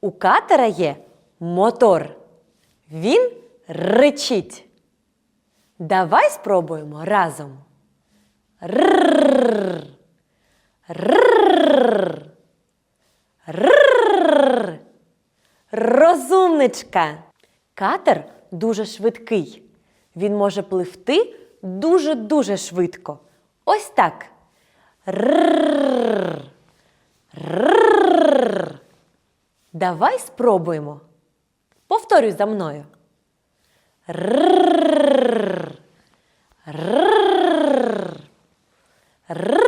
У катера є мотор. Він ричить. Давай спробуємо разом. Рррррр. Рррррр. Рррррр. Розумничка! Катер дуже швидкий. Він може пливти дуже-дуже швидко. Ось так. Рррррр. Рррррр. Давай спробуємо. Повторюй за мною. Рррррр. Рррррр. Рррррр.